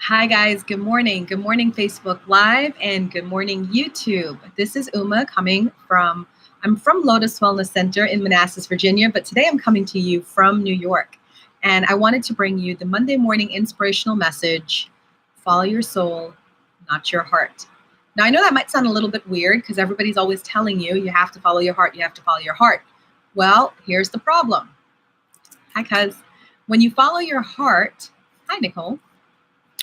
Hi guys, good morning. Good morning Facebook Live and good morning YouTube. This is Uma I'm from Lotus Wellness Center in Manassas, Virginia, but today I'm coming to you from New York. And I wanted to bring you the Monday morning inspirational message, follow your soul, not your heart. Now I know that might sound a little bit weird because everybody's always telling you, you have to follow your heart, you have to follow your heart. Well, here's the problem. Hi, cuz. When you follow your heart, hi, Nicole.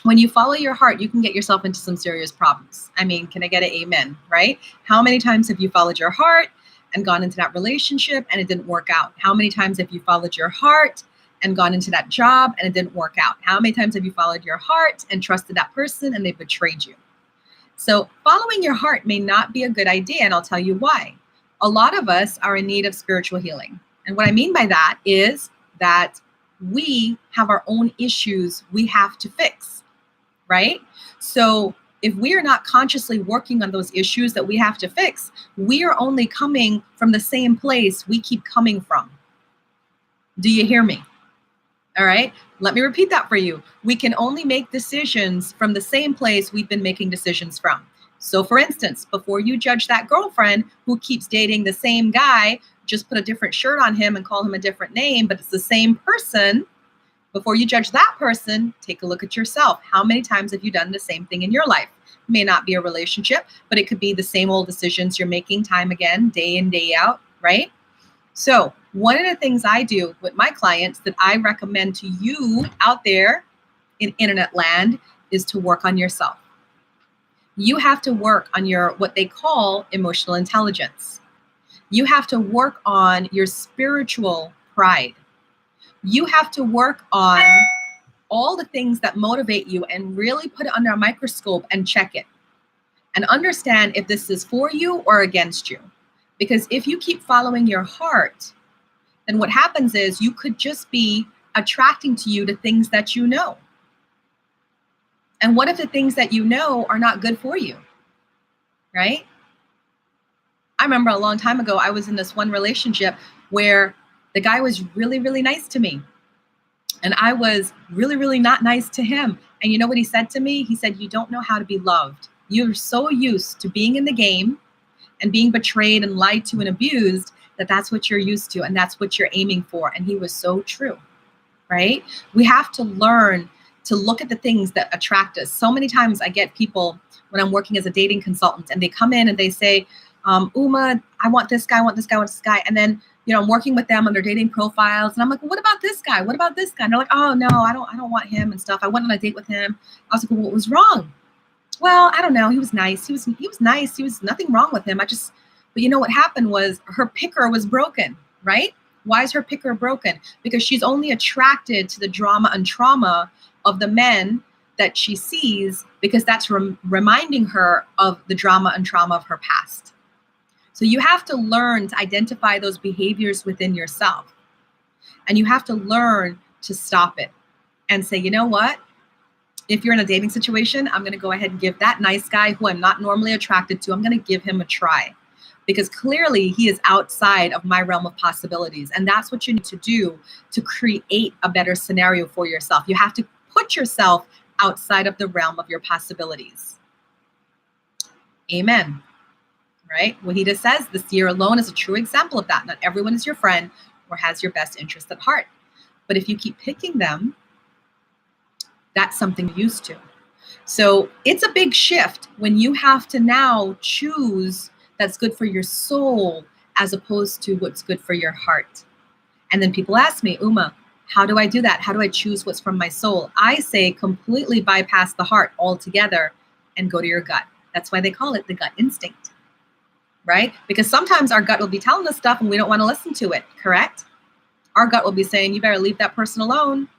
When you follow your heart, you can get yourself into some serious problems. I mean, can I get an amen, right? How many times have you followed your heart and gone into that relationship and it didn't work out? How many times have you followed your heart and gone into that job and it didn't work out? How many times have you followed your heart and trusted that person and they betrayed you? So following your heart may not be a good idea, and I'll tell you why. A lot of us are in need of spiritual healing. And what I mean by that is that we have our own issues we have to fix. Right? So if we are not consciously working on those issues that we have to fix, we are only coming from the same place we keep coming from. Do you hear me? All right. Let me repeat that for you. We can only make decisions from the same place we've been making decisions from. So for instance, before you judge that girlfriend who keeps dating the same guy, just put a different shirt on him and call him a different name, but it's the same person. Before you judge that person, take a look at yourself. How many times have you done the same thing in your life? It may not be a relationship, but it could be the same old decisions you're making time again, day in, day out, right? So one of the things I do with my clients that I recommend to you out there in internet land is to work on yourself. You have to work on your, what they call emotional intelligence. You have to work on your spiritual pride. You have to work on all the things that motivate you and really put it under a microscope and check it and understand if this is for you or against you. Because if you keep following your heart, then what happens is you could just be attracting to you the things that you know. And what if the things that you know are not good for you, right? I remember a long time ago, I was in this one relationship where the guy was really, really nice to me. And I was really, really not nice to him. And you know what he said to me? He said, you don't know how to be loved. You're so used to being in the game and being betrayed and lied to and abused that that's what you're used to and that's what you're aiming for. And he was so true, right? We have to learn to look at the things that attract us. So many times I get people when I'm working as a dating consultant and they come in and they say, Uma, I want this guy, I want this guy, I want this guy. And then I'm working with them on their dating profiles, and I'm like, well, what about this guy? What about this guy? And they're like, oh no, I don't want him and stuff. I went on a date with him. I was like, well, what was wrong? Well, I don't know. He was nice. He was nice. He was nothing wrong with him. But you know what happened was her picker was broken, right? Why is her picker broken? Because she's only attracted to the drama and trauma of the men that she sees because that's reminding her of the drama and trauma of her past. So you have to learn to identify those behaviors within yourself. And you have to learn to stop it and say, you know what? If you're in a dating situation, I'm going to go ahead and give that nice guy who I'm not normally attracted to, I'm going to give him a try. Because clearly he is outside of my realm of possibilities. And that's what you need to do to create a better scenario for yourself. You have to put yourself outside of the realm of your possibilities. Amen. Right? Wahida says this year alone is a true example of that. Not everyone is your friend or has your best interest at heart. But if you keep picking them, that's something you're used to. So it's a big shift when you have to now choose that's good for your soul as opposed to what's good for your heart. And then people ask me, Uma, how do I do that? How do I choose what's from my soul? I say completely bypass the heart altogether and go to your gut. That's why they call it the gut instinct. Right? Because sometimes our gut will be telling us stuff and we don't want to listen to it, correct? Our gut will be saying, you better leave that person alone.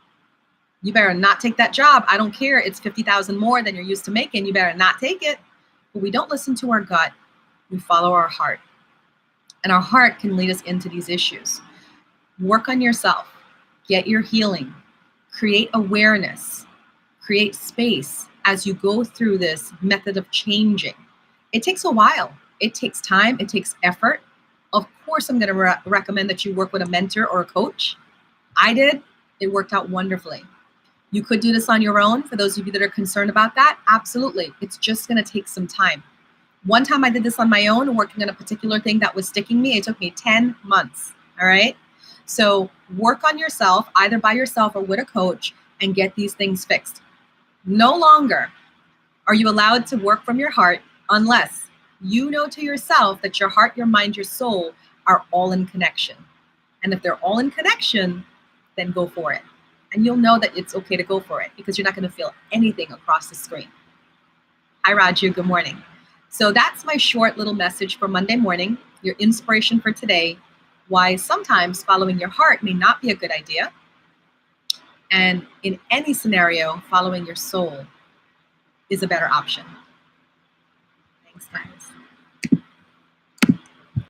You better not take that job. I don't care. It's 50,000 more than you're used to making. You better not take it. But we don't listen to our gut. We follow our heart. And our heart can lead us into these issues. Work on yourself. Get your healing. Create awareness. Create space as you go through this method of changing. It takes a while. It takes time. It takes effort. Of course, I'm going to recommend that you work with a mentor or a coach. I did. It worked out wonderfully. You could do this on your own. For those of you that are concerned about that, absolutely. It's just going to take some time. One time I did this on my own, working on a particular thing that was sticking me. It took me 10 months. All right. So work on yourself, either by yourself or with a coach, and get these things fixed. No longer are you allowed to work from your heart unless you know to yourself that your heart, your mind, your soul are all in connection. And if they're all in connection, then go for it. And you'll know that it's okay to go for it because you're not going to feel anything across the screen. Hi, Raju. Good morning. So that's my short little message for Monday morning, your inspiration for today, why sometimes following your heart may not be a good idea. And in any scenario, following your soul is a better option. Thanks, guys.